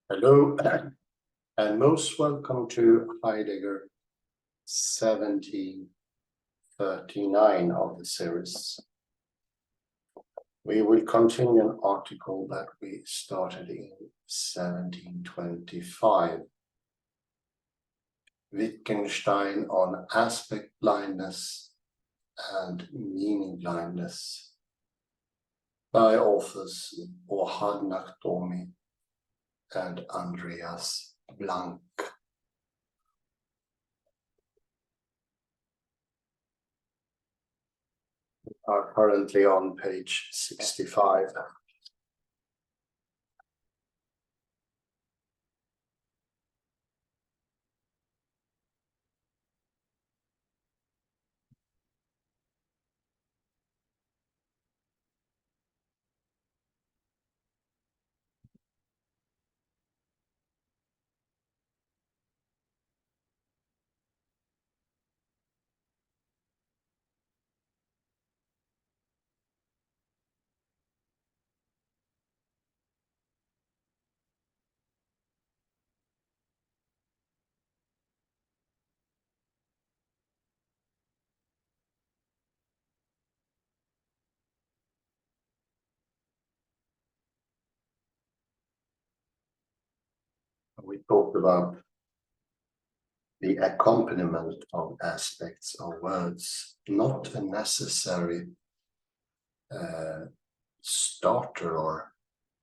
Hello, and most welcome to Heidegger 1739 of the series. We will continue an article that we started in 1725. Wittgenstein on aspect blindness and meaning blindness by authors Ohad, Nachtomy and Andreas. Are currently on page 65. We talked about the accompaniment of aspects of words, not a necessary starter or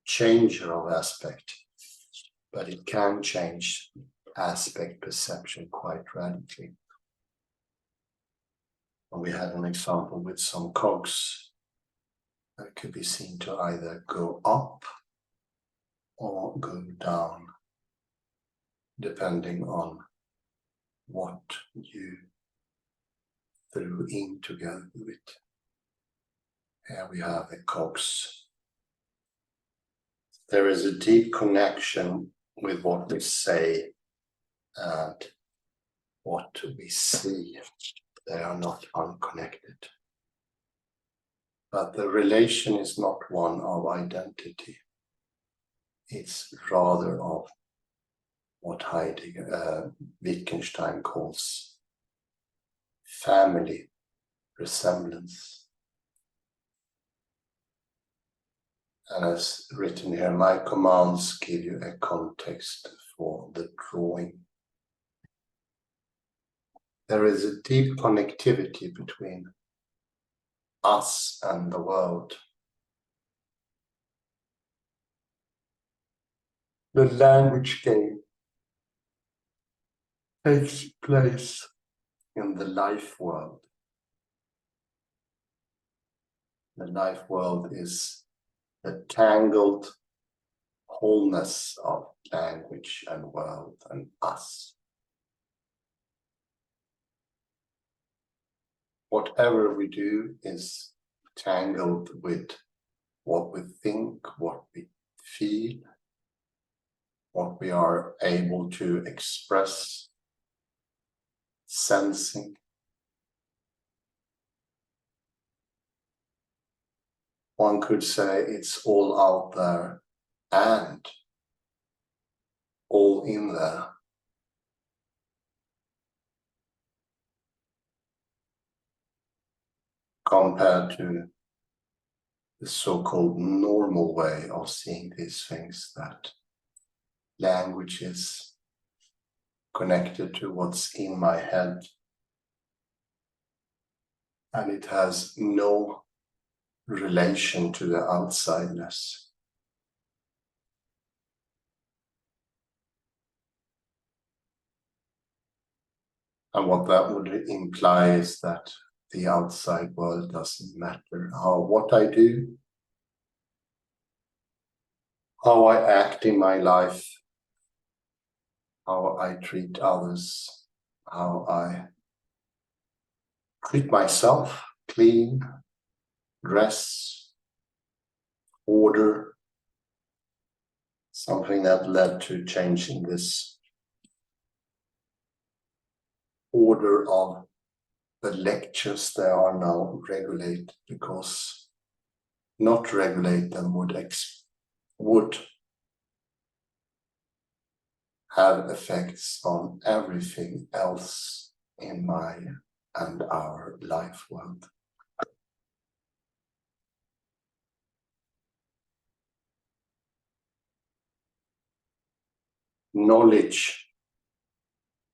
changer of aspect, but it can change aspect perception quite radically. We had an example with some cogs that could be seen to either go up or go down, depending on what you threw in together with it. Here we have the cogs. There is a deep connection with what we say and what we see. They are not unconnected. But the relation is not one of identity. It's rather of what Heidegger, Wittgenstein calls family resemblance. And as written here, my commands give you a context for the drawing. There is a deep connectivity between us and the world. The language game takes place in the life world. The life world is the tangled wholeness of language and world and us. Whatever we do is tangled with what we think, what we feel, what we are able to express, sensing. One could say it's all out there and all in there. Compared to the so-called normal way of seeing these things, that language is connected to what's in my head and it has no relation to the outsideness. And what that would imply is that the outside world doesn't matter. What I do, how I act in my life, how I treat others, how I treat myself, clean, dress, order, something that led to changing this order of the lectures. They are now regulated, because not regulate them would have effects on everything else in my and our life world. Knowledge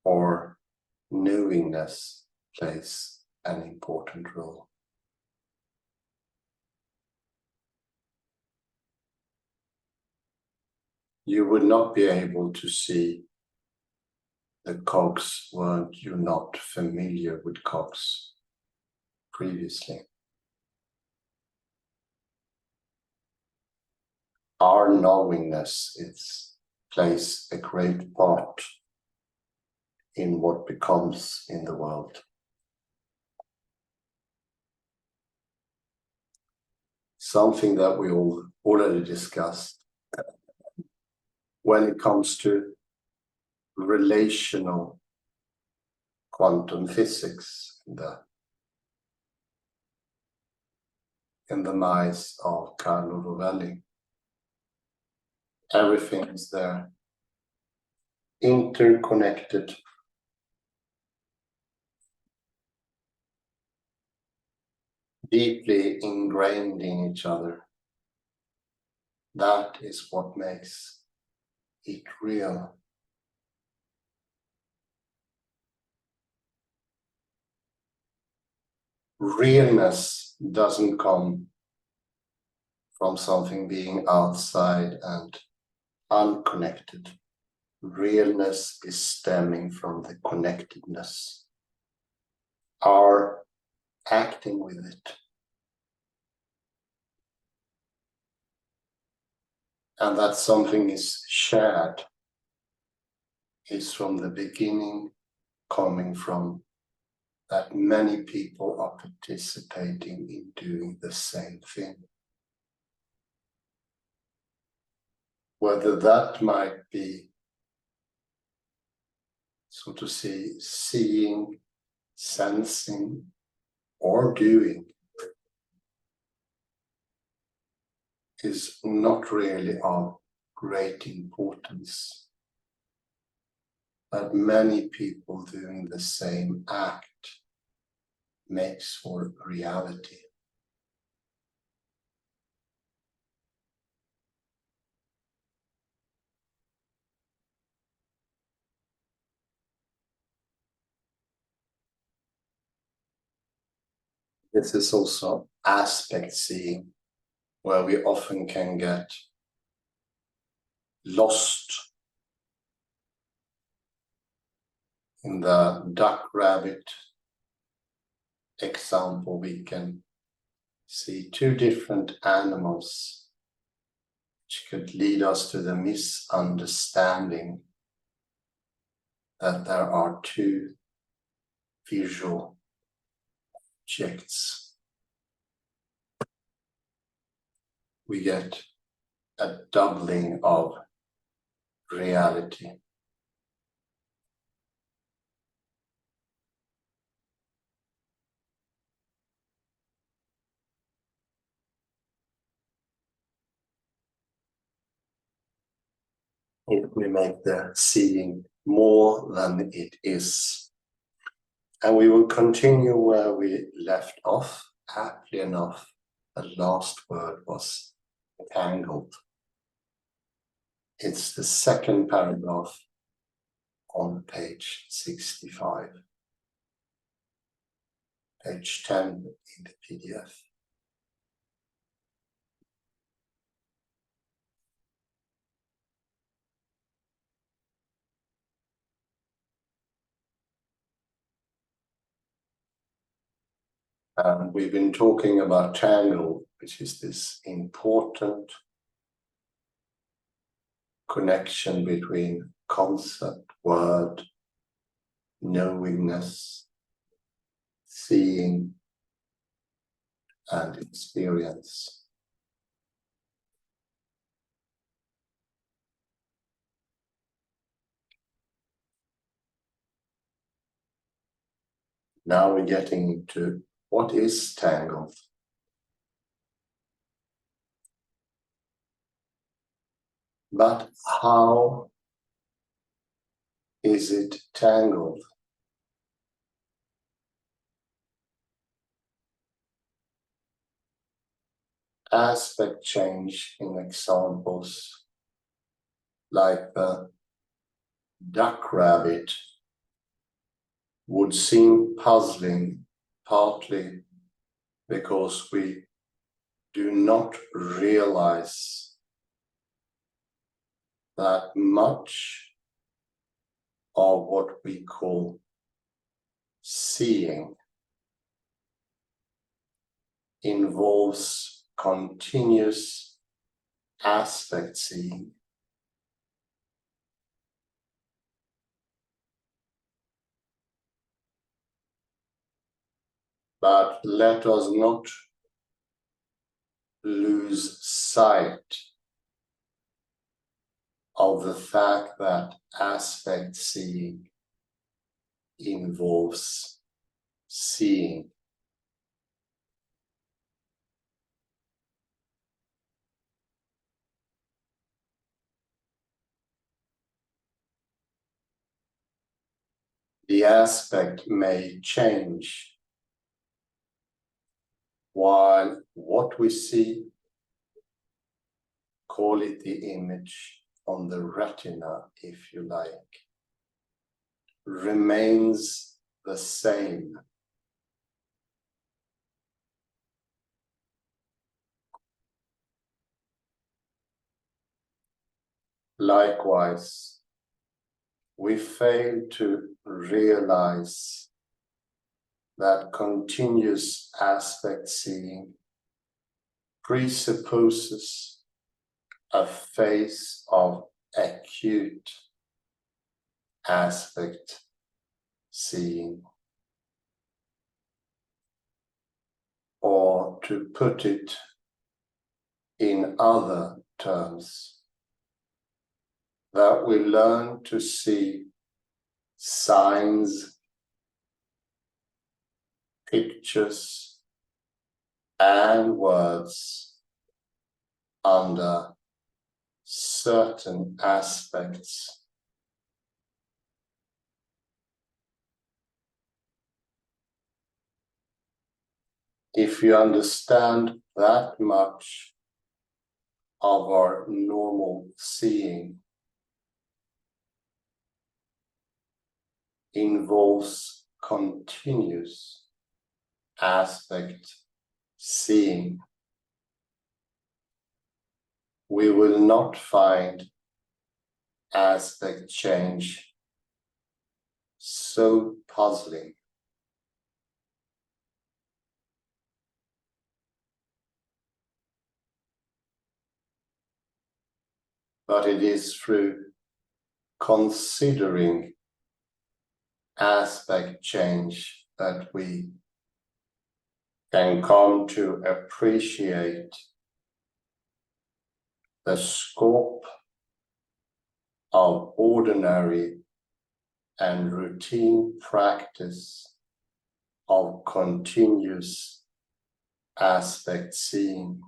or knowingness plays an important role. You would not be able to see the cogs were you not familiar with cogs previously. Our knowingness plays a great part in what becomes in the world. Something that we all already discussed when it comes to relational quantum physics in the minds of Carlo Rovelli. Everything is there, interconnected, deeply ingrained in each other. That is what makes it real. Realness doesn't come from something being outside and unconnected. Realness is stemming from the connectedness, our acting with it. And that something is shared is from the beginning coming from that many people are participating in doing the same thing. Whether that might be, so to say, seeing, sensing, or doing, is not really of great importance. But many people doing the same act makes for reality. This is also aspect seeing, where we often can get lost in the duck rabbit example. We can see two different animals, which could lead us to the misunderstanding that there are two visual objects. We get a doubling of reality. If we make the seeing more than it is. And we will continue where we left off. Aptly enough, the last word was tangled. It's the second paragraph on page 65. Page 10 in the PDF. And we've been talking about tangle, which is this important connection between concept, word, knowingness, seeing, and experience. Now we're getting into what is tangled. But how Is it tangled? Aspect change in examples like the duck rabbit would seem puzzling, partly because we do not realize that much of what we call seeing involves continuous aspect seeing. But let us not lose sight of the fact that aspect seeing involves seeing. The aspect may change, while what we see, call it the image on the retina, if you like, remains the same. Likewise, we fail to realize that continuous aspect seeing presupposes a phase of acute aspect seeing, or to put it in other terms, that we learn to see signs, pictures, and words under certain aspects. If you understand that much of our normal seeing involves continuous aspect seeing, we will not find aspect change so puzzling. But it is through considering aspect change that we can come to appreciate the scope of ordinary and routine practice of continuous aspect seeing.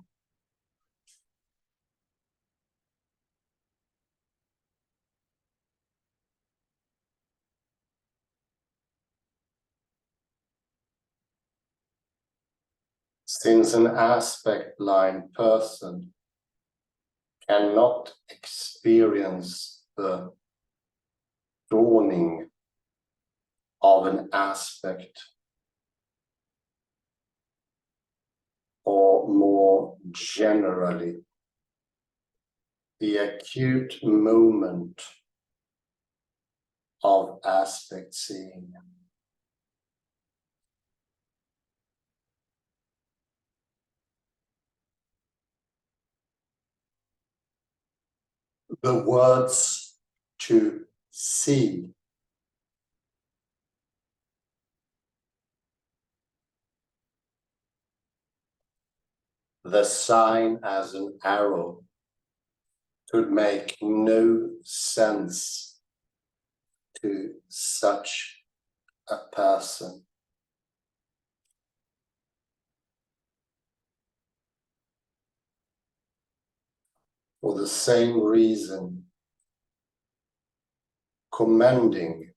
Since an aspect-blind person cannot experience the dawning of an aspect, or more generally, the acute moment of aspect seeing, the words to see the sign as an arrow could make no sense to such a person. For the same reason, commending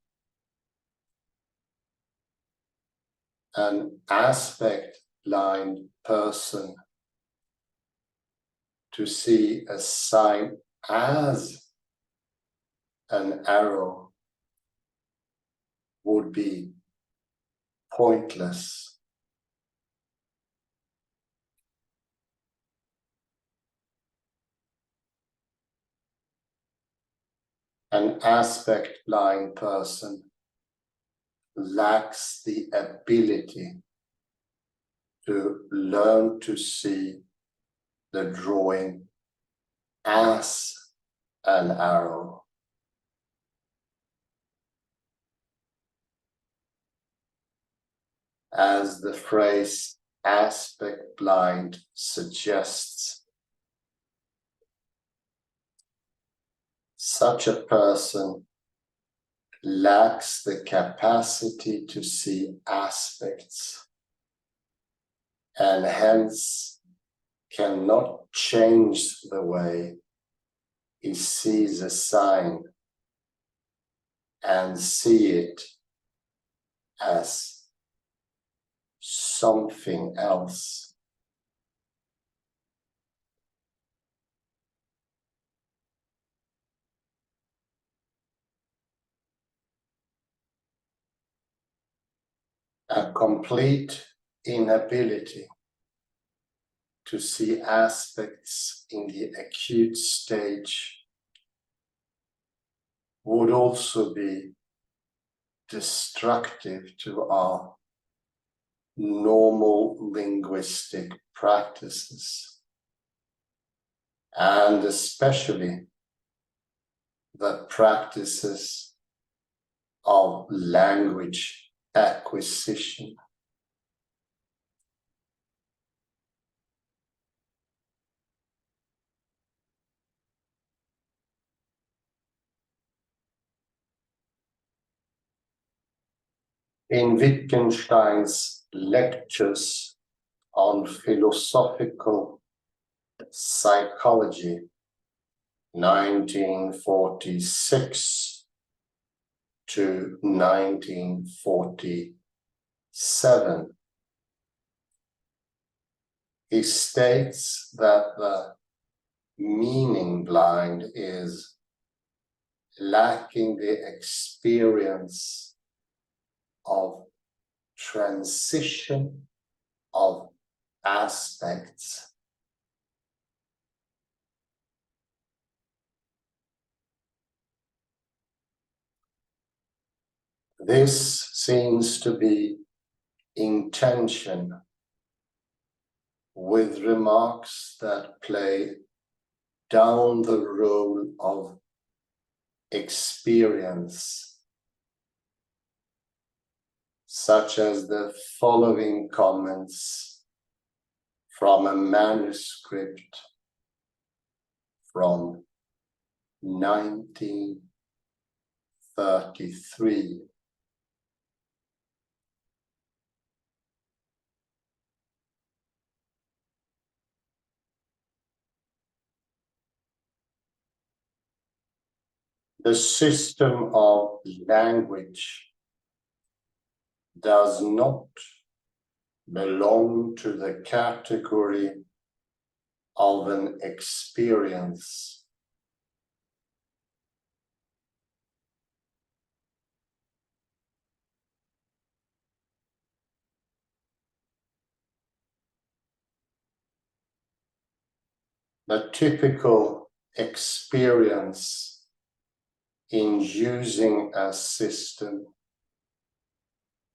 an aspect blind person to see a sign as an arrow would be pointless. An aspect blind person lacks the ability to learn to see the drawing as an arrow. As the phrase aspect blind suggests, such a person lacks the capacity to see aspects and hence cannot change the way he sees a sign and see it as something else. A complete inability to see aspects in the acute stage would also be destructive to our normal linguistic practices, and especially the practices of language acquisition. In Wittgenstein's lectures on philosophical psychology, 1946 to 1947, he states that the meaning blind is lacking the experience of transition of aspects. This seems to be in tension with remarks that play down the role of experience, such as the following comments from a manuscript from 1933. The system of language does not belong to the category of an experience. The typical experience in using a system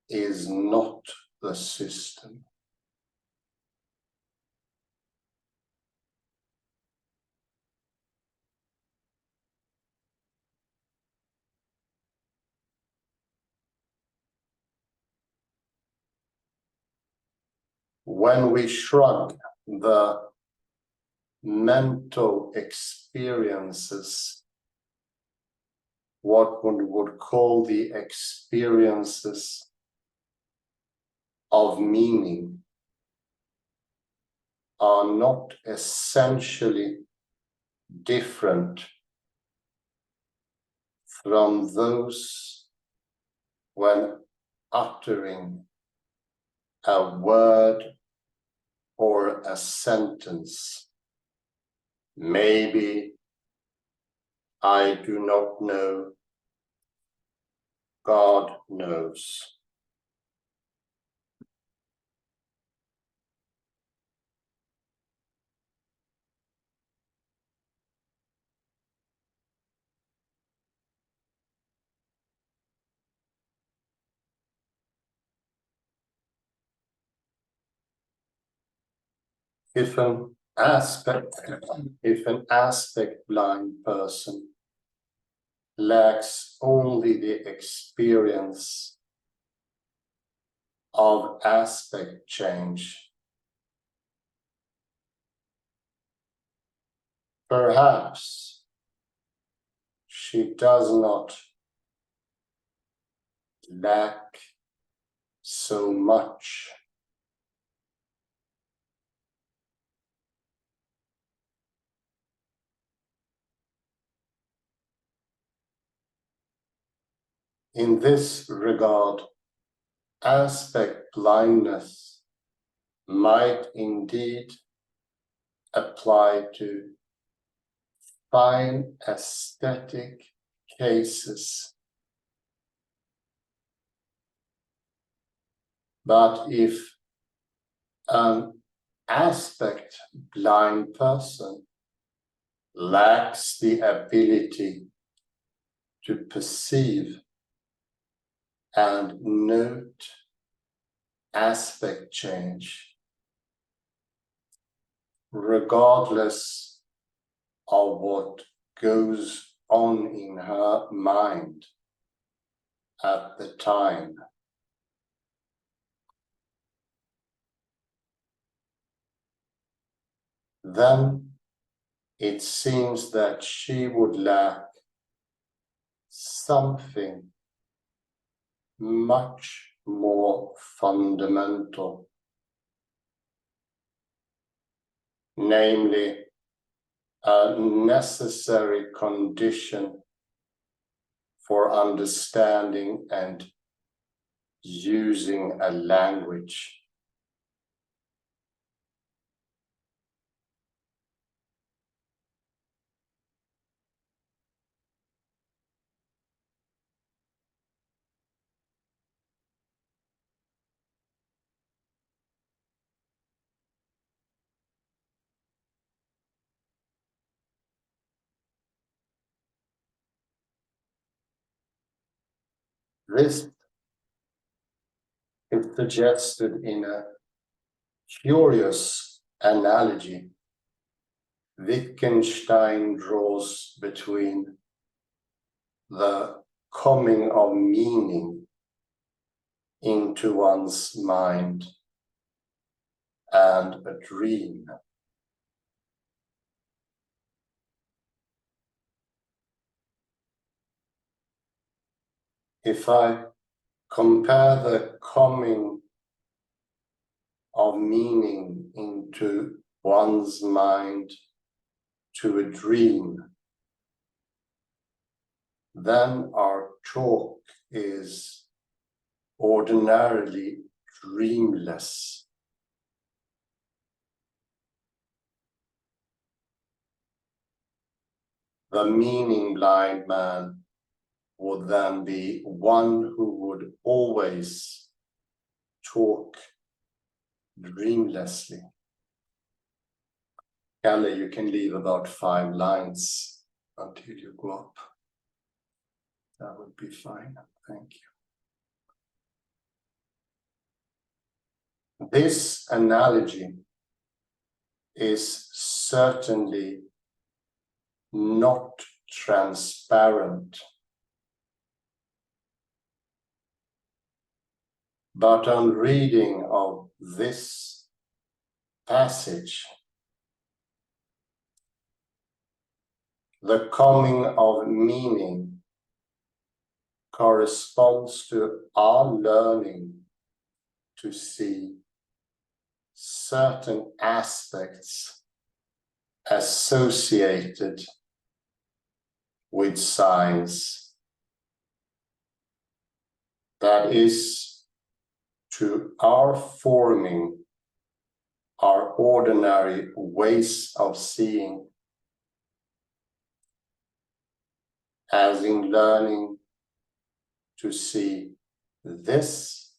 is not the system. When we shrug the mental experiences, what one would call the experiences of meaning, are not essentially different from those when uttering a word or a sentence. Maybe I do not know, God knows. If an aspect blind person lacks only the experience of aspect change, perhaps she does not lack so much. In this regard, aspect blindness might indeed apply to fine aesthetic cases. But if an aspect blind person lacks the ability to perceive and note aspect change, regardless of what goes on in her mind at the time, then it seems that she would lack something much more fundamental, namely a necessary condition for understanding and using a language. This is suggested in a curious analogy Wittgenstein draws between the coming of meaning into one's mind and a dream. If I compare the coming of meaning into one's mind to a dream, then our talk is ordinarily dreamless. The meaning blind man would then be one who would always talk dreamlessly. Kalle, you can leave about 5 lines until you go up. That would be fine. Thank you. This analogy is certainly not transparent, but on reading of this passage, the coming of meaning corresponds to our learning to see certain aspects associated with science that is to our forming our ordinary ways of seeing, as in learning to see this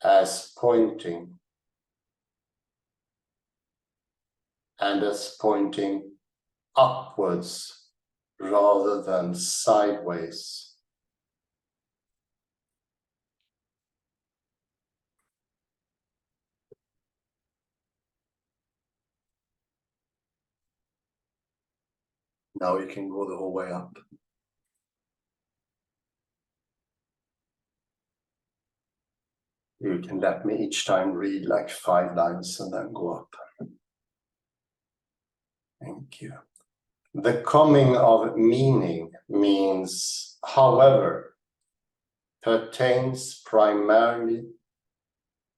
as pointing and as pointing upwards rather than sideways. Now you can go the whole way up. You can let me each time read like 5 lines and then go up. Thank you. The coming of meaning means, however, pertains primarily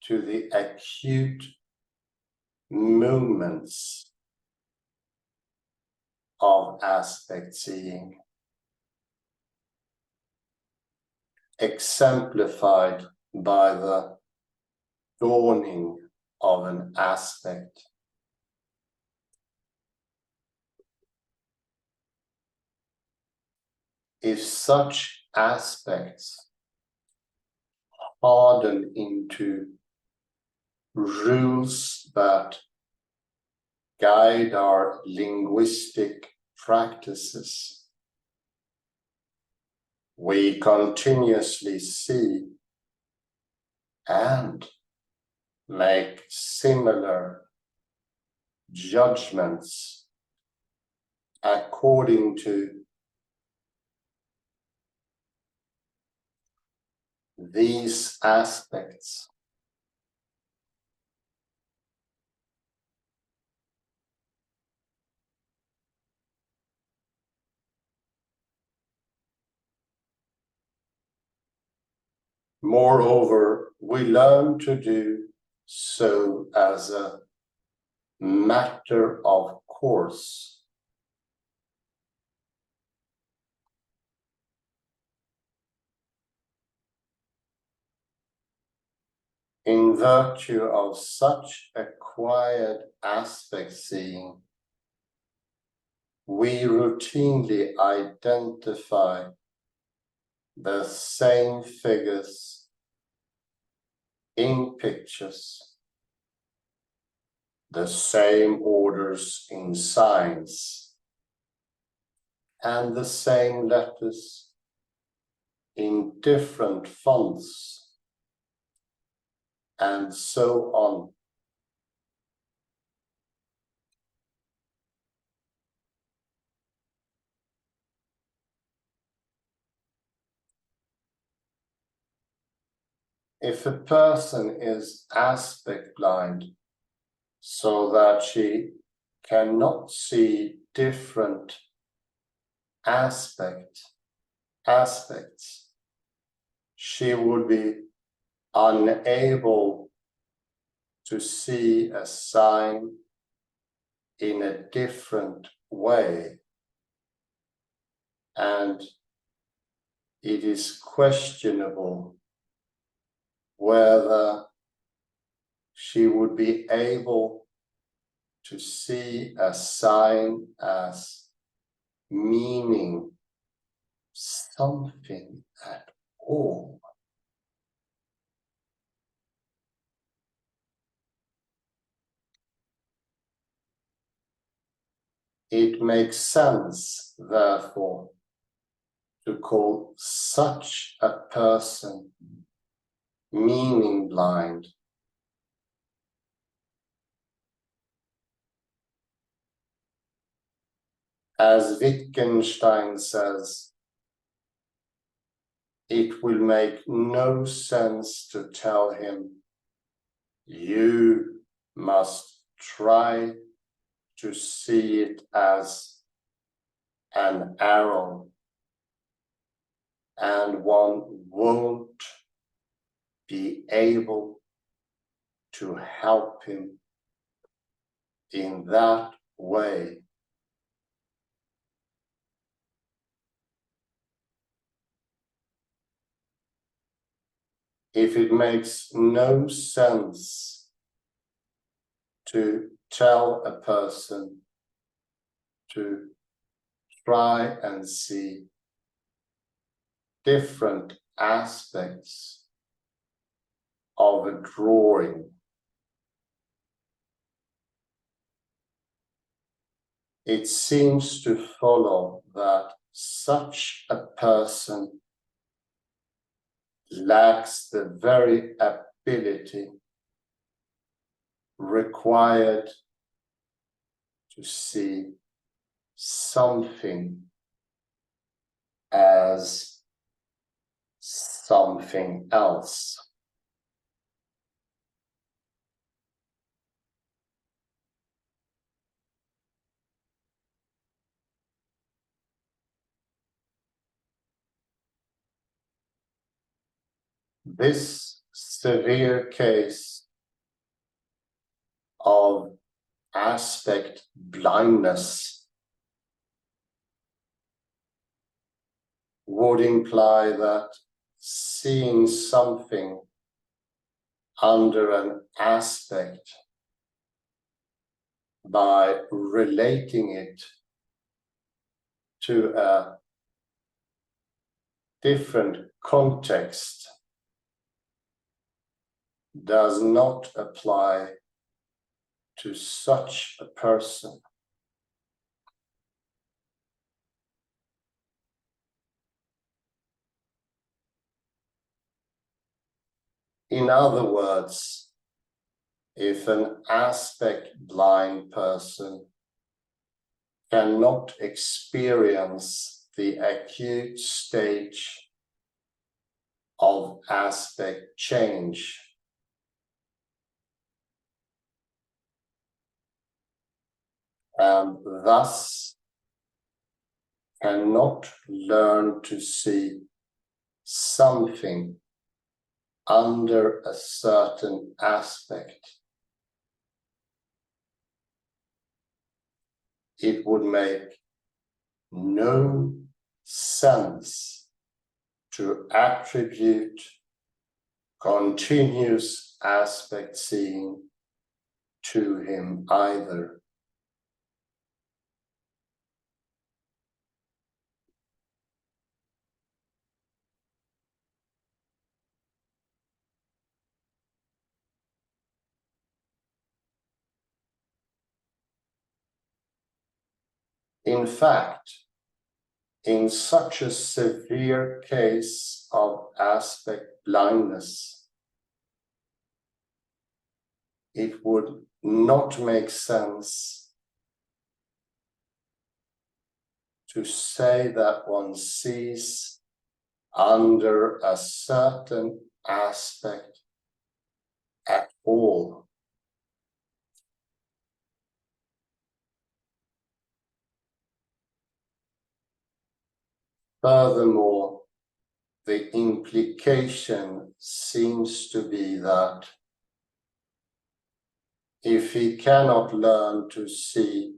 to the acute moments of aspect seeing, exemplified by the dawning of an aspect. If such aspects harden into rules that guide our linguistic practices, we continuously see and make similar judgments according to these aspects. Moreover, we learn to do so as a matter of course. In virtue of such acquired aspect seeing, we routinely identify the same figures in pictures, the same orders in signs, and the same letters in different fonts, and so on. If a person is aspect blind, so that she cannot see different aspects, she would be unable to see a sign in a different way, and it is questionable whether she would be able to see a sign as meaning something at all. It makes sense, therefore, to call such a person meaning blind. As Wittgenstein says, it will make no sense to tell him, you must try to see it as an arrow, and one won't be able to help him in that way. if it makes no sense to tell a person to try and see different aspects of a drawing, it seems to follow that such a person lacks the very ability required to see something as something else. This severe case of aspect blindness would imply that seeing something under an aspect by relating it to a different context does not apply to such a person. In other words, if an aspect blind person cannot experience the acute stage of aspect change, and thus cannot learn to see something under a certain aspect, it would make no sense to attribute continuous aspect seeing to him either. In fact, in such a severe case of aspect blindness, it would not make sense to say that one sees under a certain aspect at all. Furthermore, the implication seems to be that if he cannot learn to see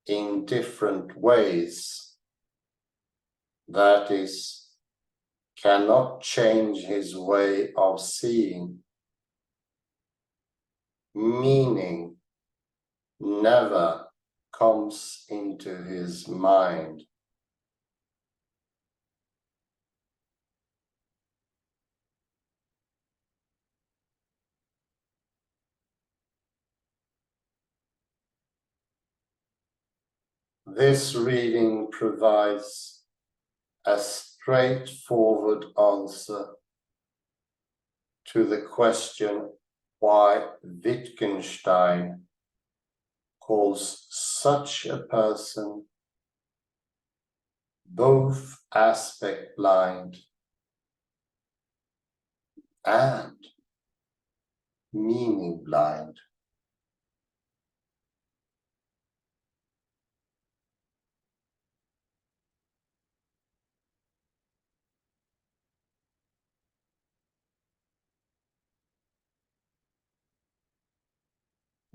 in different ways, that is, cannot change his way of seeing, meaning never comes into his mind. This reading provides a straightforward answer to the question why Wittgenstein calls such a person both aspect blind and meaning blind.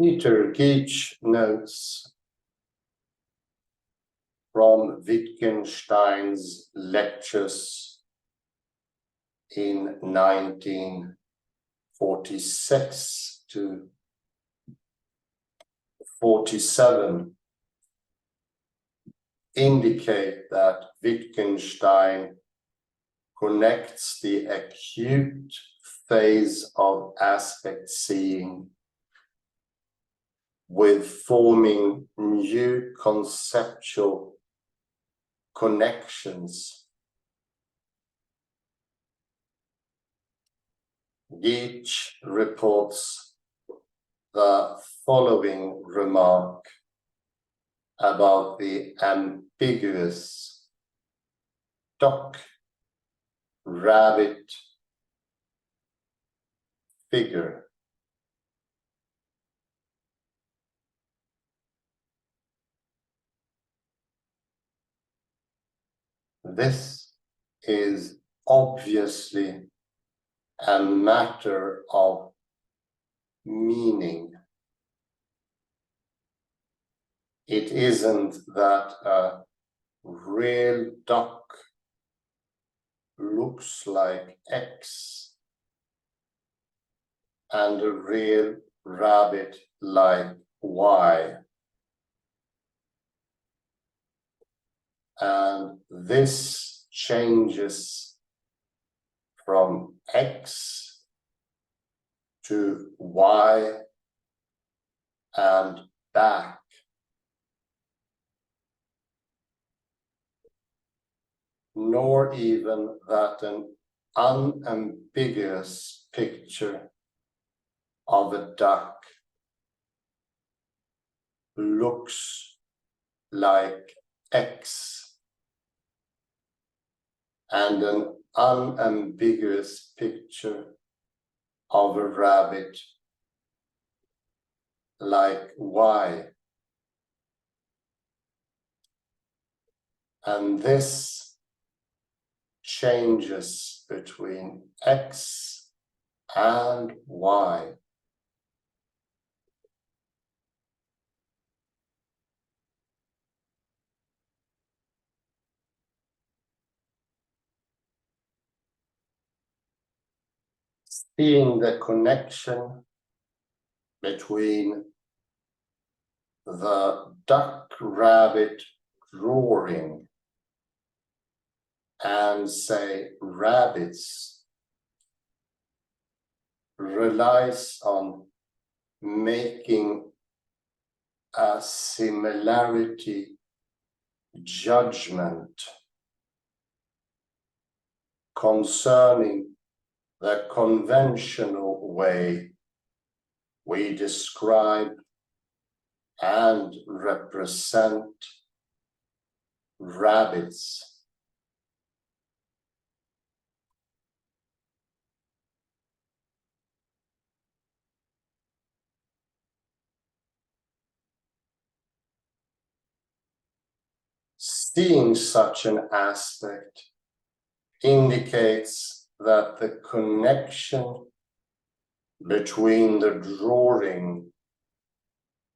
Peter Geach notes from Wittgenstein's lectures in 1946 to 47 indicate that Wittgenstein connects the acute phase of aspect seeing with forming new conceptual connections. Geach reports the following remark about the ambiguous duck-rabbit figure. This is obviously a matter of meaning. It isn't that a real duck looks like X and a real rabbit like Y. And this changes from X to Y and back. Nor even that an unambiguous picture of a duck looks like X and an unambiguous picture of a rabbit like Y. And this changes between X and Y. Seeing the connection between the duck-rabbit drawing and, say, rabbits relies on making a similarity judgment concerning the conventional way we describe and represent rabbits. Seeing such an aspect indicates that the connection between the drawing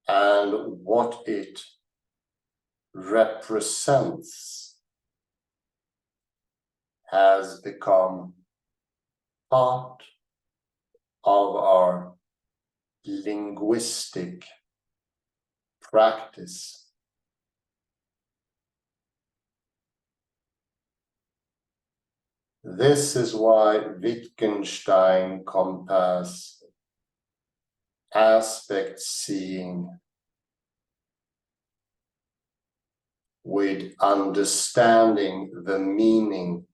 and what it represents has become part of our linguistic practice. This is why Wittgenstein compares aspect seeing with understanding the meaning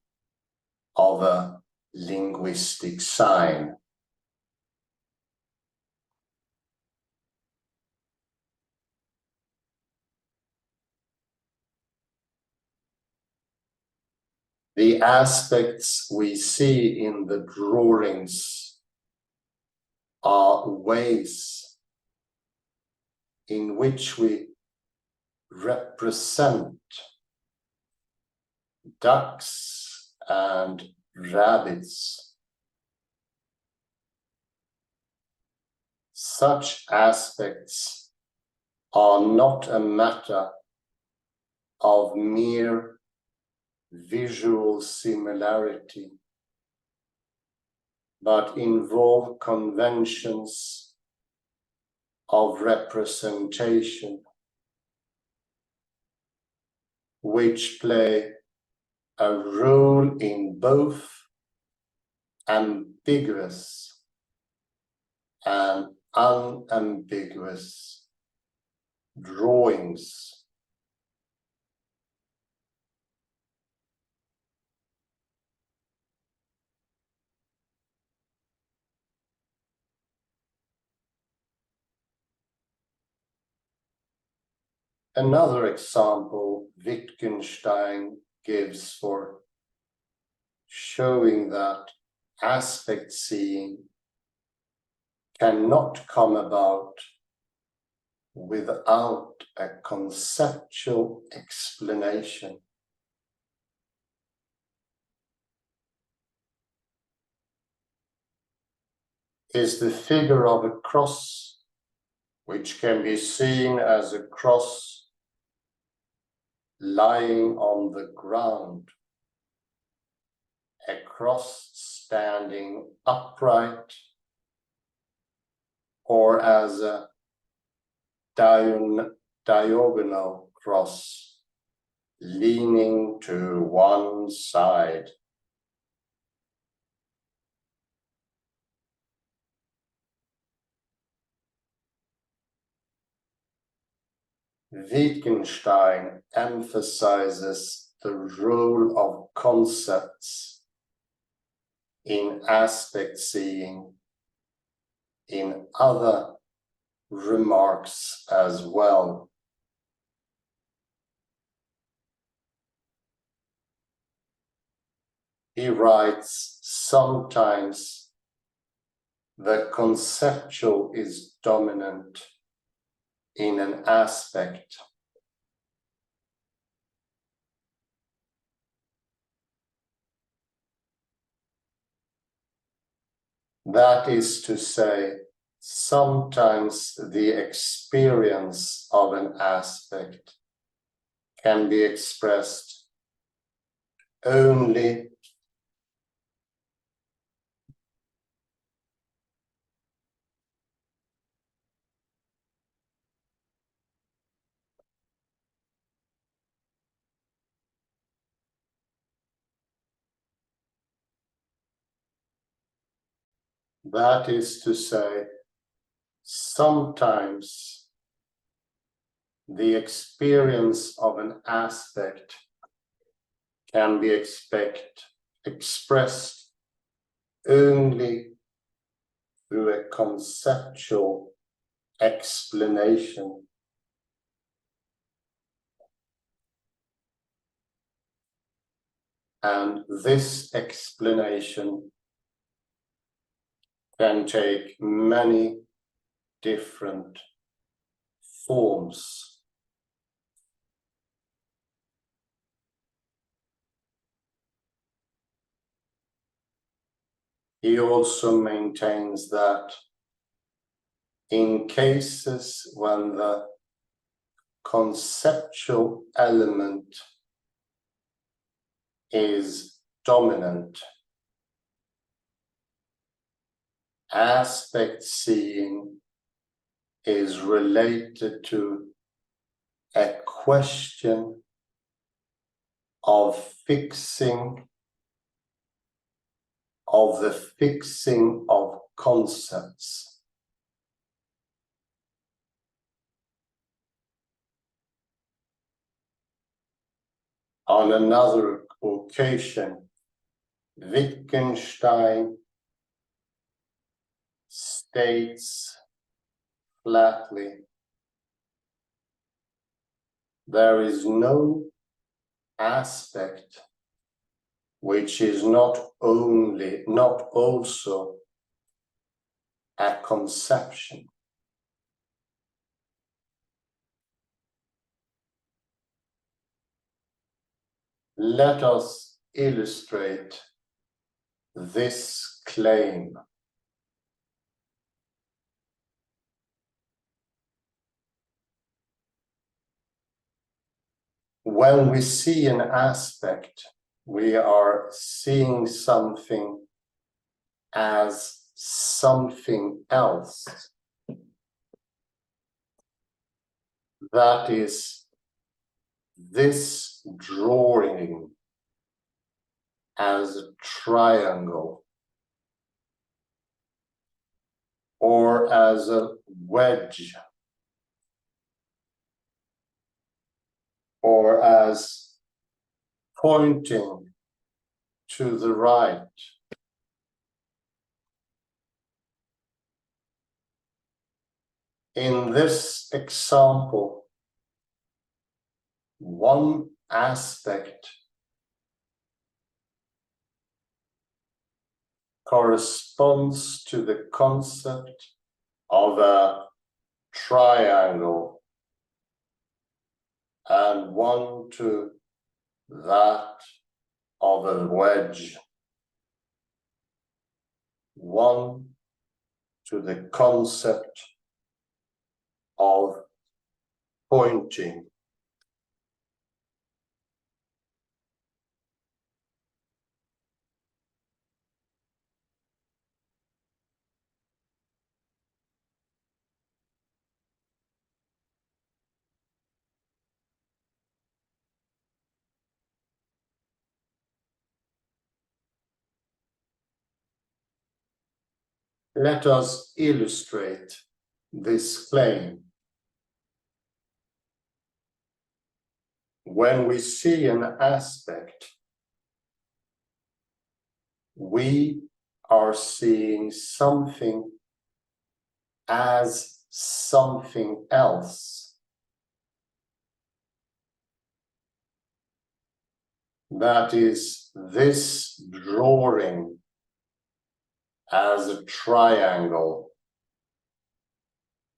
of a linguistic sign. The aspects we see in the drawings are ways in which we represent ducks and rabbits. Such aspects are not a matter of mere visual similarity, but involve conventions of representation which play a role in both ambiguous and unambiguous drawings. Another example Wittgenstein gives for showing that aspect seeing cannot come about without a conceptual explanation is the figure of a cross, which can be seen as a cross lying on the ground, a cross standing upright, or as a diagonal cross leaning to one side. Wittgenstein emphasizes the role of concepts in aspect seeing in other remarks as well. He writes, sometimes the conceptual is dominant in an aspect. That is to say, sometimes the experience of an aspect can be expressed only that is to say, sometimes the experience of an aspect can be expressed only through a conceptual explanation. And this explanation can take many different forms. He also maintains that in cases when the conceptual element is dominant, aspect seeing is related to a question of the fixing of concepts. On another occasion, Wittgenstein states flatly, there is no aspect which is not also a conception. Let us illustrate this claim. When we see an aspect, we are seeing something as something else. That is, this drawing as a triangle or as a wedge or as pointing to the right. In this example, one aspect corresponds to the concept of a triangle and one to that of a wedge, one to the concept of pointing. Let us illustrate this claim. When we see an aspect, we are seeing something as something else. That is, this drawing as a triangle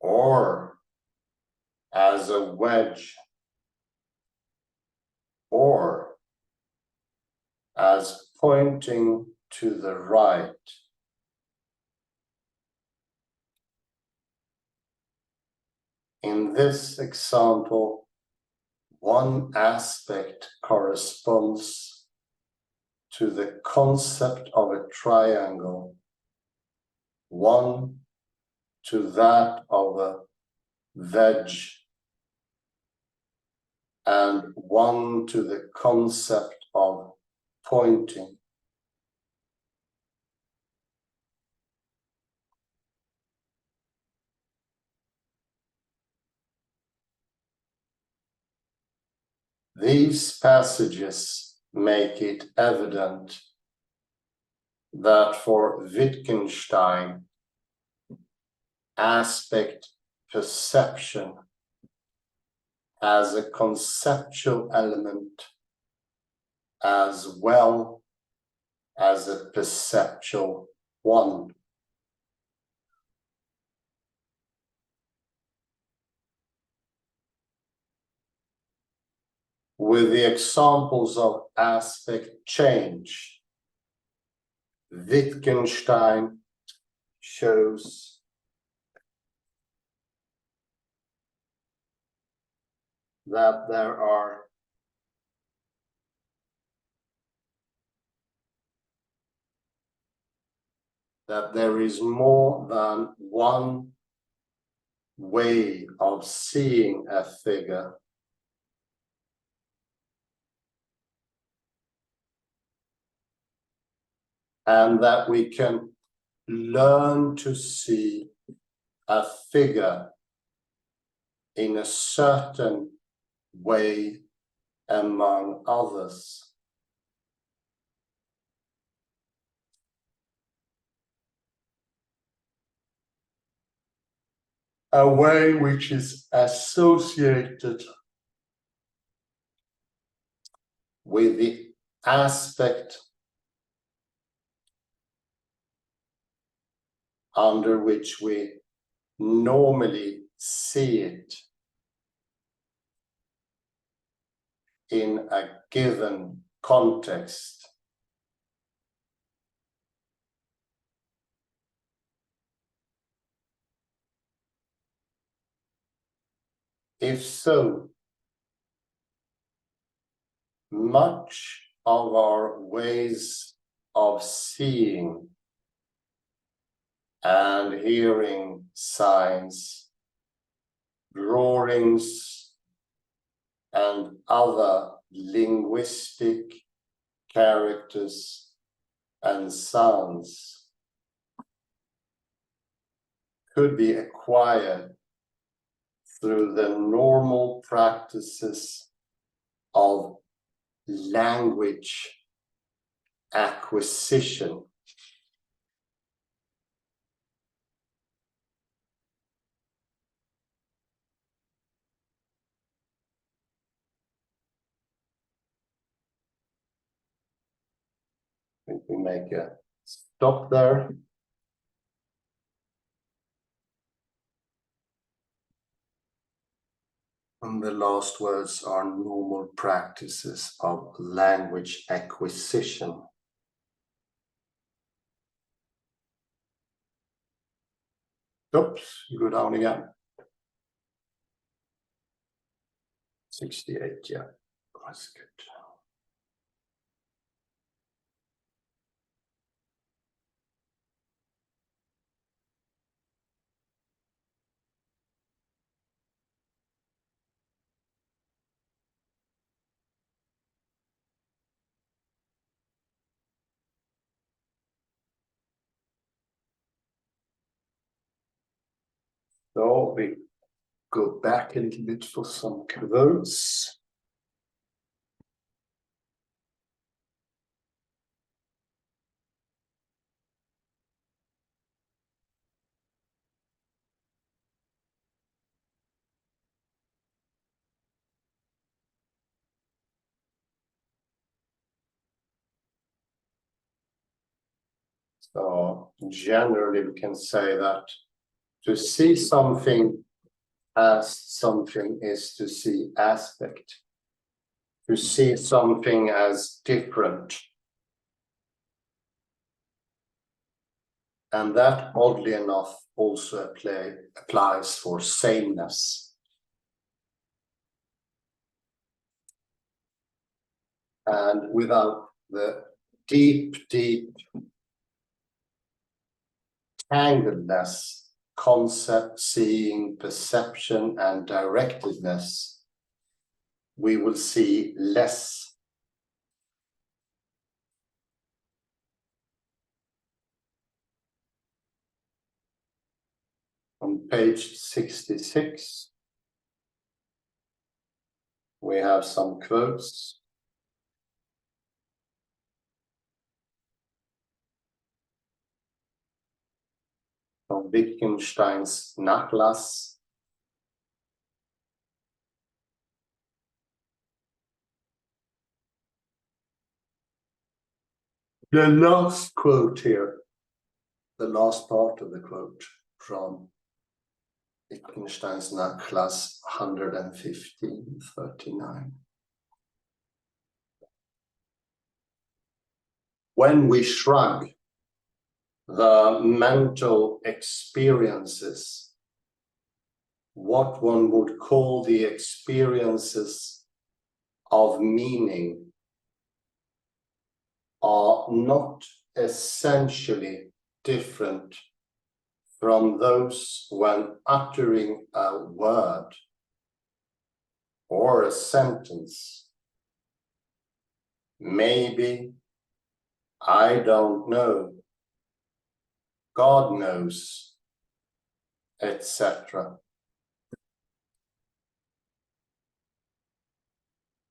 or as a wedge or as pointing to the right. In this example, one aspect corresponds to the concept of a triangle, one to that of a wedge, and one to the concept of pointing. These passages make it evident that for Wittgenstein, aspect perception has a conceptual element as well as a perceptual one. With the examples of aspect change, Wittgenstein shows that there is more than one way of seeing a figure, and that we can learn to see a figure in a certain way among others. A way which is associated with the aspect under which we normally see it in a given context. If so, much of our ways of seeing and hearing signs, drawings, and other linguistic characters and sounds could be acquired through the normal practices of language acquisition. I think we make a stop there. And the last words are normal practices of language acquisition. Oops, go down again. 68, yeah, that's good. So we go back a little bit for some quotes. So generally we can say that to see something as something is to see aspect. To see something as different. And that, oddly enough, also applies for sameness. And without the deep tangledness, concept, seeing, perception, and directedness, we will see less. On page 66, we have some quotes. From Wittgenstein's Nachlass. The last quote here, the last part of the quote from Wittgenstein's Nachlass 115:39. When we shrug the mental experiences, what one would call the experiences of meaning, are not essentially different from those when uttering a word or a sentence. Maybe, I don't know, God knows, etc.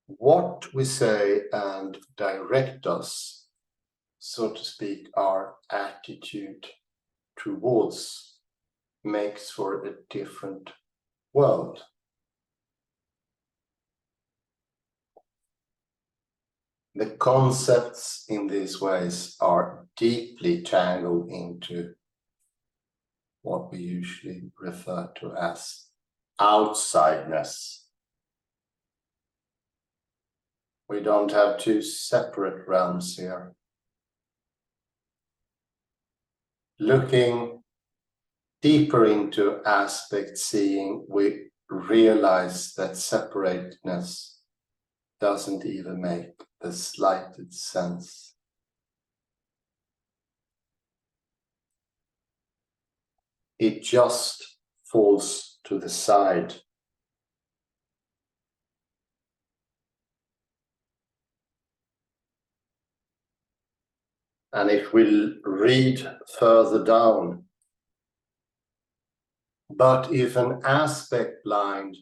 What we say and direct us, so to speak, our attitude towards makes for a different world. The concepts in these ways are deeply tangled into what we usually refer to as outsideness. We don't have two separate realms here. Looking deeper into aspect seeing, we realize that separateness doesn't even make the slightest sense. it just falls to the side. And if we read further down, but if an aspect blind,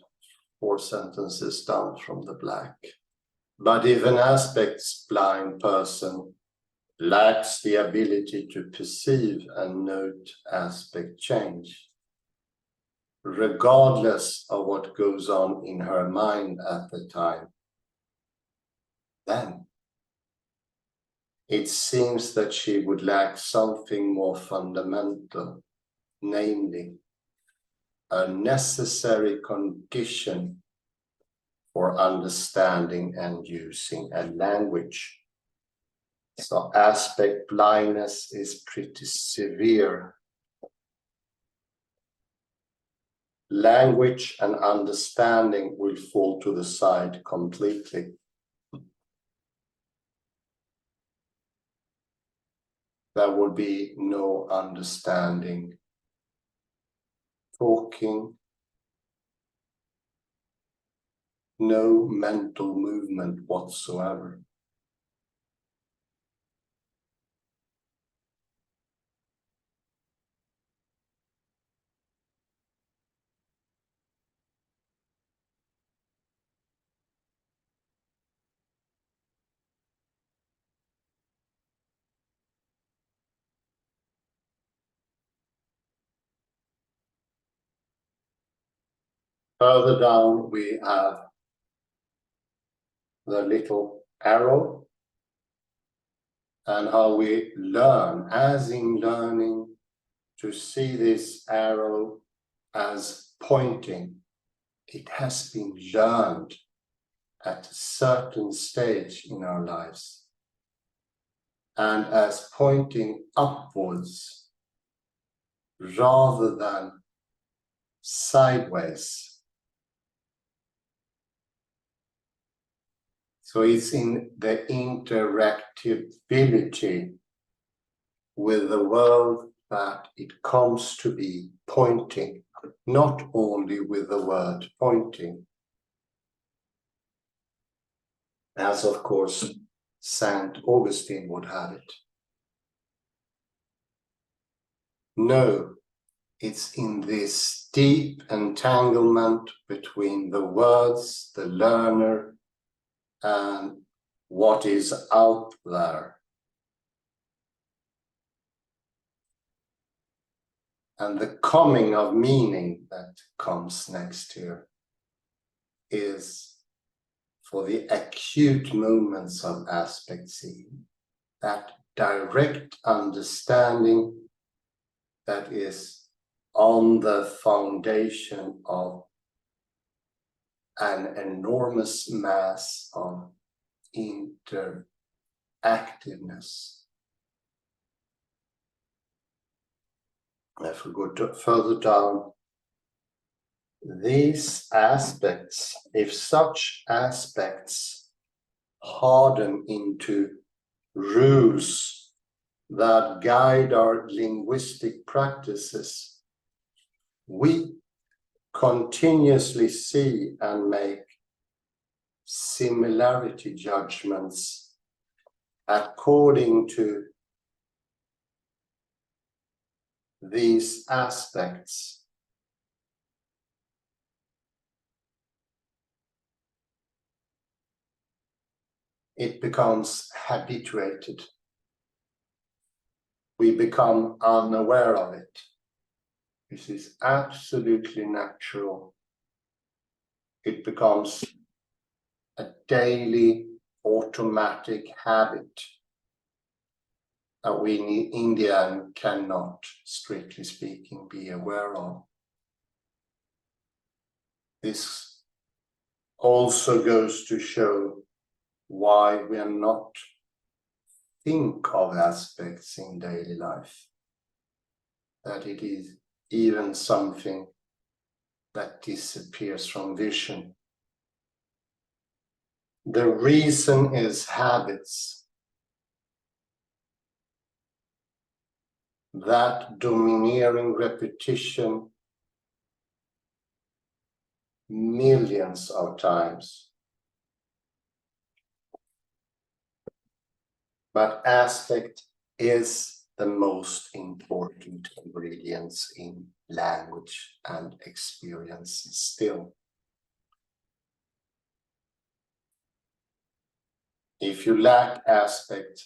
4 sentences down from the black, but if an aspects blind person lacks the ability to perceive and note aspect change, regardless of what goes on in her mind at the time, then it seems that she would lack something more fundamental, namely a necessary condition for understanding and using a language. So aspect blindness is pretty severe. Language and understanding will fall to the side completely. There will be no understanding, talking, no mental movement whatsoever. Further down, we have the little arrow and how we learn, as in learning, to see this arrow as pointing. It has been learned at a certain stage in our lives and as pointing upwards rather than sideways. So it's in the interactivity with the world that it comes to be pointing, not only with the word pointing. As of course, Saint Augustine would have it. No, it's in this deep entanglement between the words, the learner, and what is out there. And the coming of meaning that comes next here is for the acute moments of aspect seeing, that direct understanding that is on the foundation of an enormous mass of interactiveness. If we go further down, these aspects, if such aspects harden into rules that guide our linguistic practices, we continuously see and make similarity judgments according to these aspects. It becomes habituated. We become unaware of it. This is absolutely natural. It becomes a daily automatic habit that we in India cannot, strictly speaking, be aware of. This also goes to show why we are not think of aspects in daily life, that it is even something that disappears from vision. The reason is habits. that domineering repetition millions of times. But aspect is the most important ingredients in language and experience still. If you lack aspect,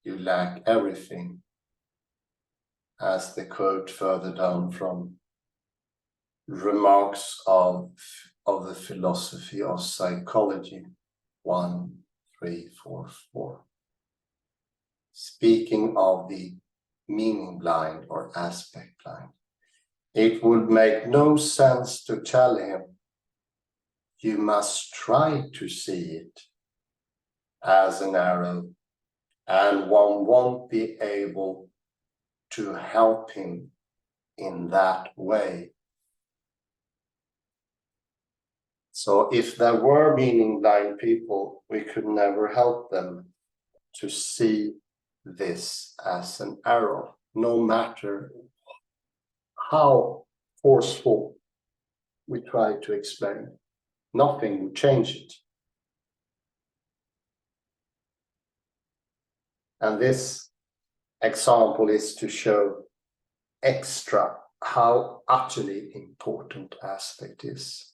you lack everything. As the quote further down from Remarks of the Philosophy of Psychology 1344. Speaking of the meaning blind or aspect blind, it would make no sense to tell him, you must try to see it as an arrow, and one won't be able to help him in that way. So if there were meaning blind people, we could never help them to see this as an arrow, no matter how forceful we try to explain. Nothing would change it. And this example is to show extra how utterly important aspect is.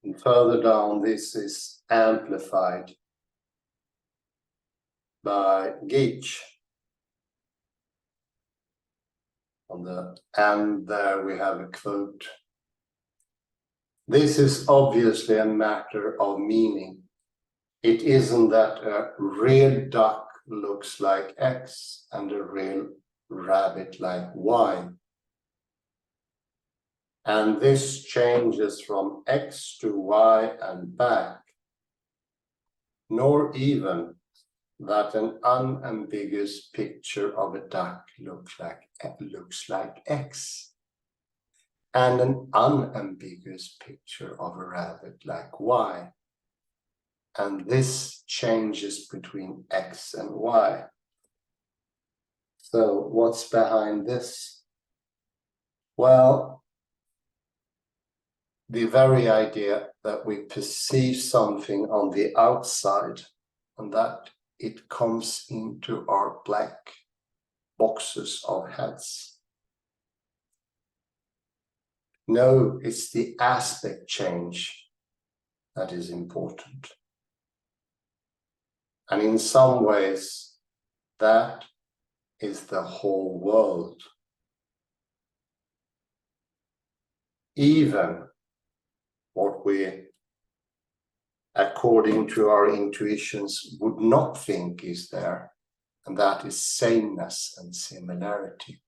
And further down, this is amplified by Geach. On the end there we have a quote. This is obviously a matter of meaning. It isn't that a real duck looks like X and a real rabbit like Y. And this changes from X to Y and back, nor even that an unambiguous picture of a duck looks like X, and an unambiguous picture of a rabbit like Y. And this changes between X and Y. So what's behind this? Well, the very idea that we perceive something on the outside and that it comes into our black boxes of heads. No, it's the aspect change that is important. And in some ways, that is the whole world. Even what we, according to our intuitions, would not think is there, and that is sameness and similarity.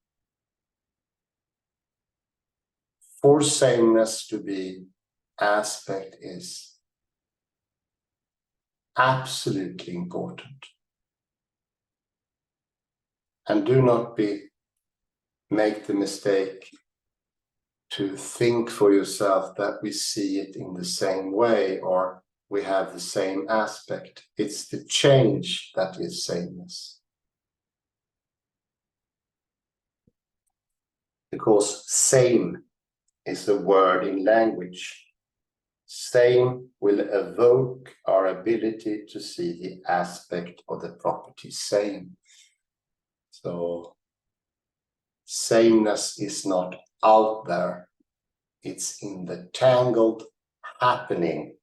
For sameness to be aspect is absolutely important. And do not make the mistake to think for yourself that we see it in the same way or we have the same aspect. It's the change that is sameness. Because same is a word in language. Same will evoke our ability to see the aspect of the property same. So sameness is not out there, it's in the tangled happening.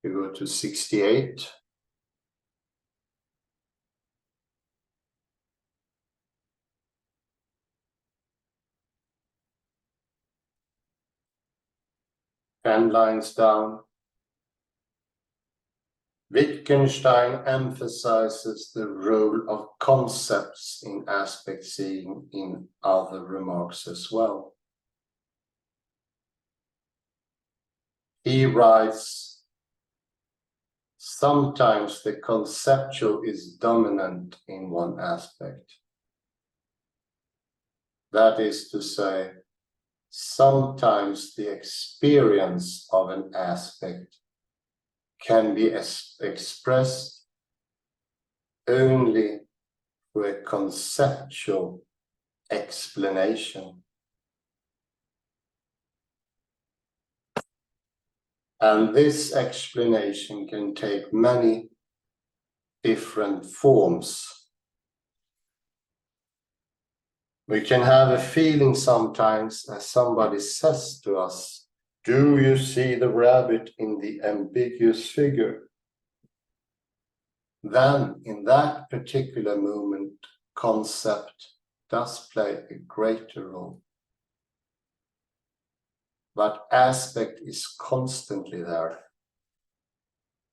We go to 68. Ten lines down. Wittgenstein emphasizes the role of concepts in aspect seeing in other remarks as well. He writes, sometimes the conceptual is dominant in one aspect. That is to say, sometimes the experience of an aspect can be expressed only through a conceptual explanation. And this explanation can take many different forms. We can have a feeling sometimes as somebody says to us, do you see the rabbit in the ambiguous figure? Then, in that particular moment, concept does play a greater role. But aspect is constantly there.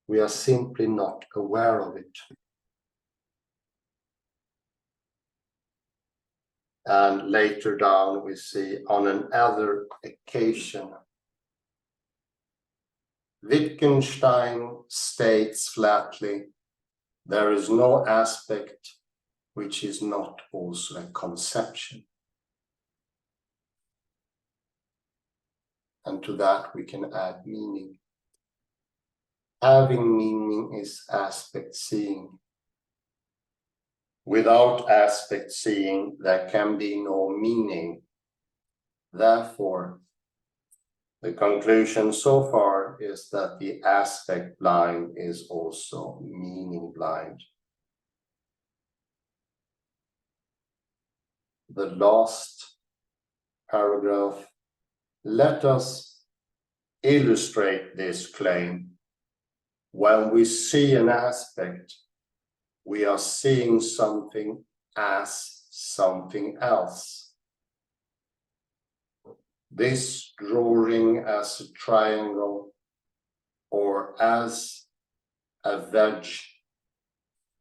We are simply not aware of it. And later down we see on another occasion, Wittgenstein states flatly, there is no aspect which is not also a conception. And to that we can add meaning. Having meaning is aspect seeing. Without aspect seeing, there can be no meaning. Therefore, the conclusion so far is that the aspect blind is also meaning blind. The last paragraph, let us illustrate this claim. When we see an aspect, we are seeing something as something else. This drawing as a triangle, or as a wedge,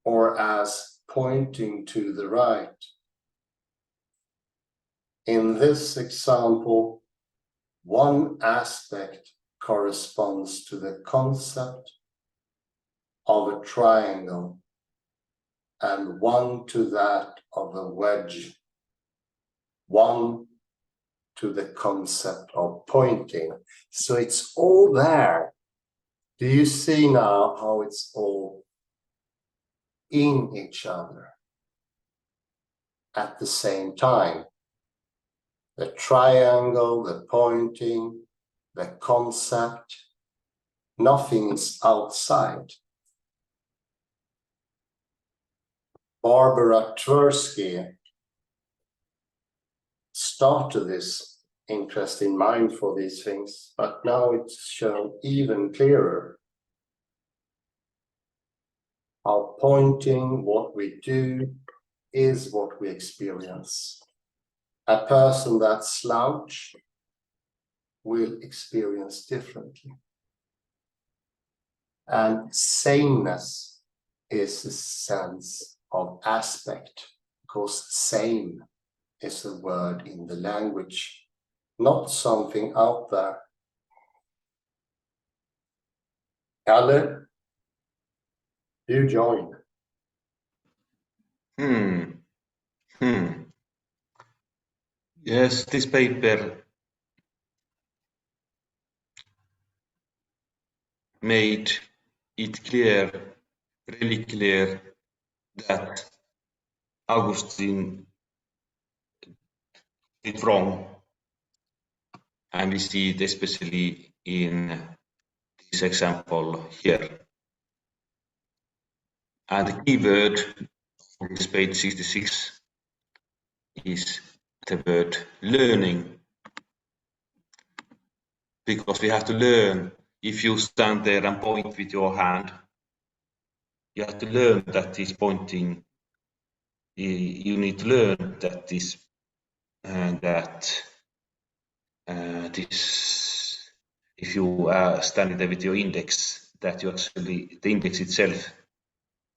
or as pointing to the right. In this example, one aspect corresponds to the concept of a triangle, and one to that of a wedge, one to the concept of pointing. So it's all there. Do you see now how it's all in each other at the same time? The triangle, the pointing, the concept, nothing is outside. Barbara Tversky started this interest in mind for these things, but now it's shown even clearer how pointing, what we do, is what we experience. A person that slouch will experience differently. And sameness is a sense of aspect, because same is a word in the language, not something out there. Kalle, you join. Yes, this paper made it clear, really clear, that Augustine did wrong. And we see it especially in this example here. And the key word on this page 66 is the word learning. Because we have to learn. If you stand there and point with your hand, you have to learn that this pointing, you need to learn that this, this, if you stand there with your index, that you actually, the index itself,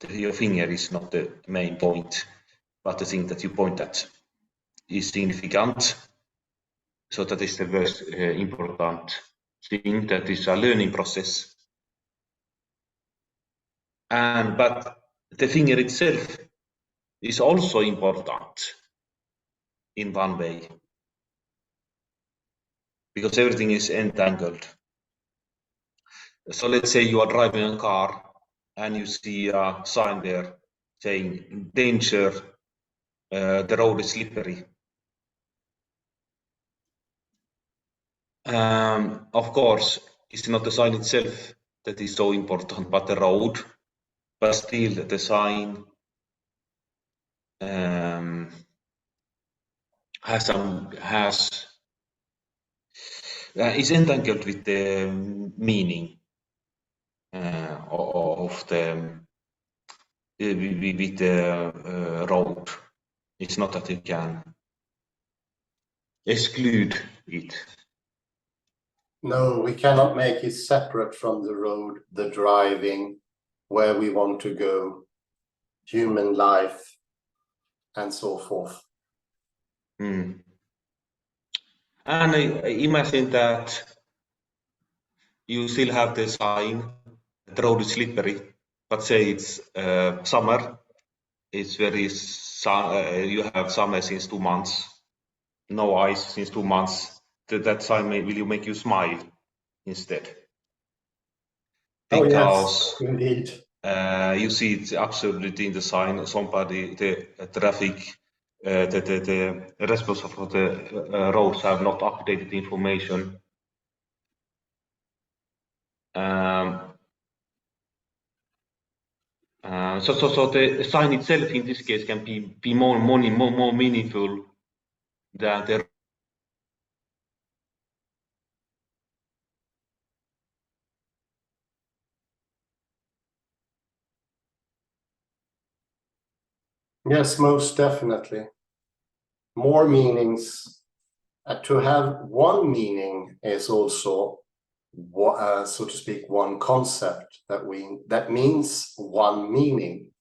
your finger is not the main point, but the thing that you point at is significant. So that is the most important thing, that is a learning process. But the finger itself is also important in one way, because everything is entangled. So let's say you are driving a car and you see a sign there saying danger, the road is slippery. Of course, it's not the sign itself that is so important, but the road. But still, the sign is entangled with the meaning of the with the road. It's not that you can exclude it. No, we cannot make it separate from the road, the driving, where we want to go, human life, and so forth. And I imagine that you still have the sign, the road is slippery, but say it's summer, it's very, you have summer since 2 months, no ice since 2 months, that sign will make you smile instead. Because oh, yes, indeed. You see it absolutely in the sign, somebody, the traffic, the responsible for the roads have not updated information. So the sign itself in this case can be more meaningful than the Yes, most definitely. More meanings. To have one meaning is also, so to speak, one concept that means one meaning,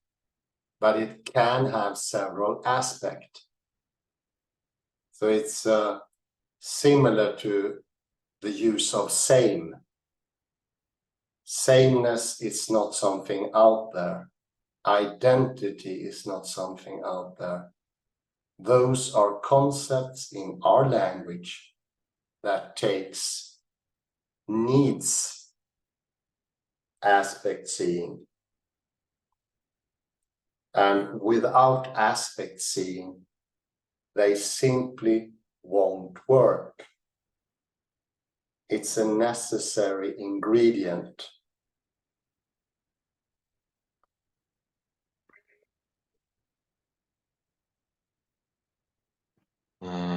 but it can have several aspects. So it's similar to the use of same. Sameness is not something out there. Identity is not something out there. Those are concepts in our language that needs aspect seeing. And without aspect seeing, they simply won't work. It's a necessary ingredient.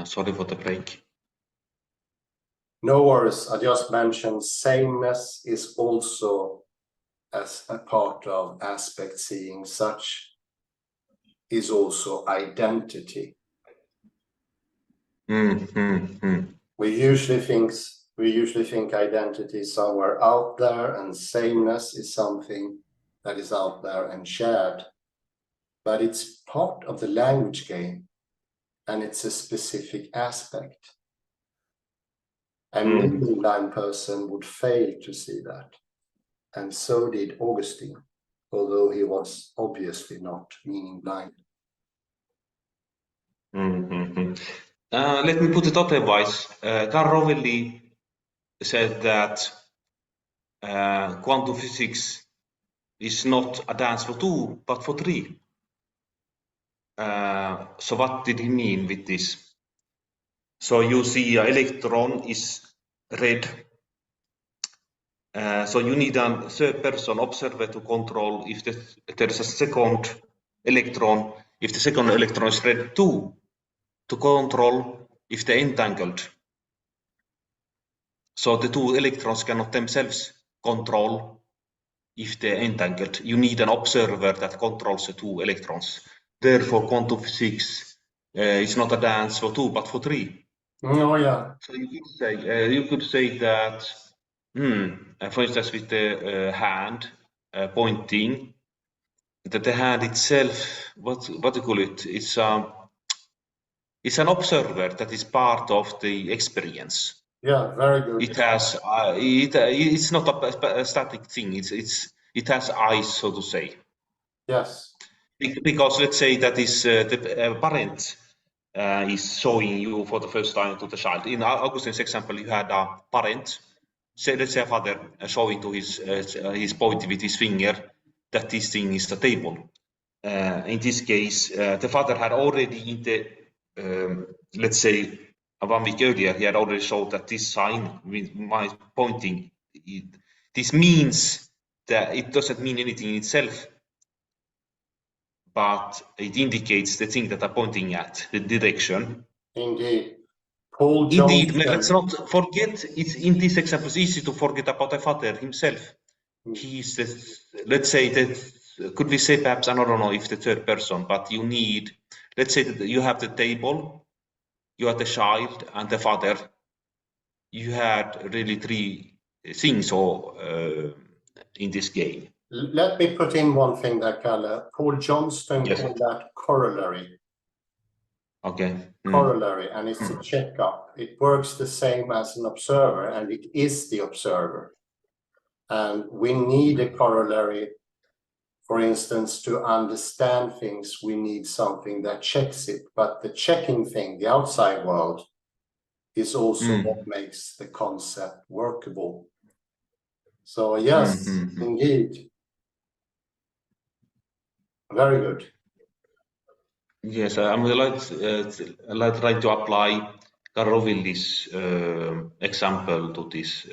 sorry for the break. No worries, I just mentioned sameness is also as a part of aspect seeing. Such is also identity. We usually think identity is somewhere out there, and sameness is something that is out there and shared. But it's part of the language game, and it's a specific aspect. A meaning blind person would fail to see that. And so did Augustine, although he was obviously not meaning blind. Let me put it otherwise. Carl Rovelli said that quantum physics is not a dance for two, but for three. So what did he mean with this? So you see an electron is red. So you need a third person observer to control if there's a second electron, if the second electron is red too, to control if they're entangled. So the two electrons cannot themselves control if they're entangled. You need an observer that controls the two electrons. Therefore, quantum physics is not a dance for two, but for three. Oh yeah. So you could say that For instance, with the hand pointing, that the hand itself, what do you call it? It's an observer that is part of the experience. Yeah, very good. It has it's not a static thing. It has eyes, so to say. Yes. Because let's say that is the parent is showing you for the first time to the child. In Augustine's example, you had a parent, say let's say a father showing to his boy with his finger that this thing is the table. In this case, the father had already in the let's say 1 week earlier, he had already showed that this sign with my pointing, this means that it doesn't mean anything in itself, but it indicates the thing that I'm pointing at, the direction. Indeed. Paul Indeed, Johnston. let's not forget, it's in this example, it's easy to forget about the father himself. He's the, let's say that, could we say perhaps, I don't know if the third person, but you need, let's say that you have the table, you have the child and the father. You had really three things in this game. Let me put in one thing there, Kalle. Paul Johnston called that corollary. Okay. Corollary, and it's a checkup. It works the same as an observer, and it is the observer. And we need a corollary. For instance, to understand things, we need something that checks it. But the checking thing, the outside world, is also what makes the concept workable. So yes, indeed. Very good. Yes, I'm like trying to apply Karovilli's example to this,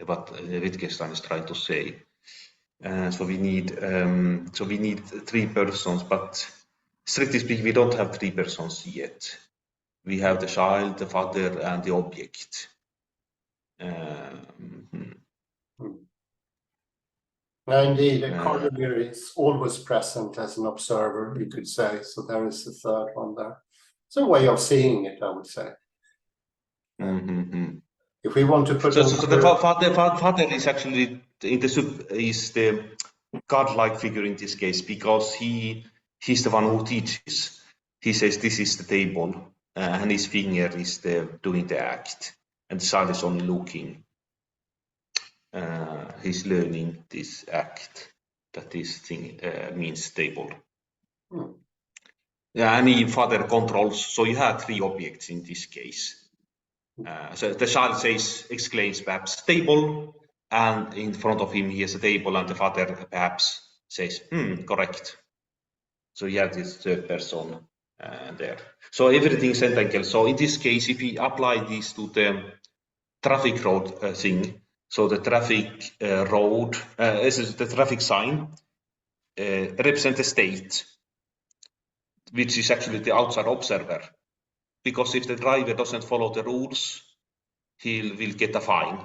what Wittgenstein is trying to say. So we need three persons, but strictly speaking, we don't have three persons yet. We have the child, the father, and the object. Indeed, a corollary is always present as an observer, you could say. So there is a third one there. It's a way of seeing it, I would say. If we want to put so the father is actually is the godlike figure in this case, because he's the one who teaches. He says this is the table, and his finger is doing the act, and the child is only looking. He's learning this act that this thing means table. And the father controls. So you have three objects in this case. So the child exclaims perhaps table, and in front of him he has a table, and the father perhaps says, correct. So you have this third person there. So everything is entangled. So in this case, if we apply this to the traffic road thing, so the traffic road, the traffic sign represents the state, which is actually the outside observer. Because if the driver doesn't follow the rules, he will get a fine.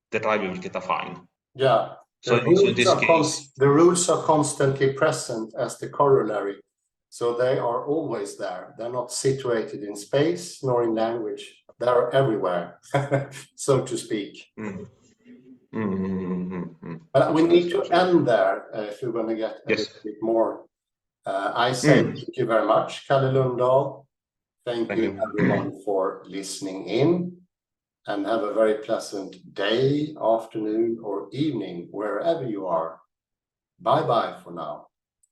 The driver will get a fine. Yeah. So in this case, the rules are constantly present as the corollary. So they are always there. They're not situated in space nor in language. They're everywhere, so to speak. But we need to end there if we're going to get a little bit more. I say thank you very much, Kalle Lundahl. Thank you everyone for listening in, and have a very pleasant day, afternoon, or evening, wherever you are. Bye-bye for now.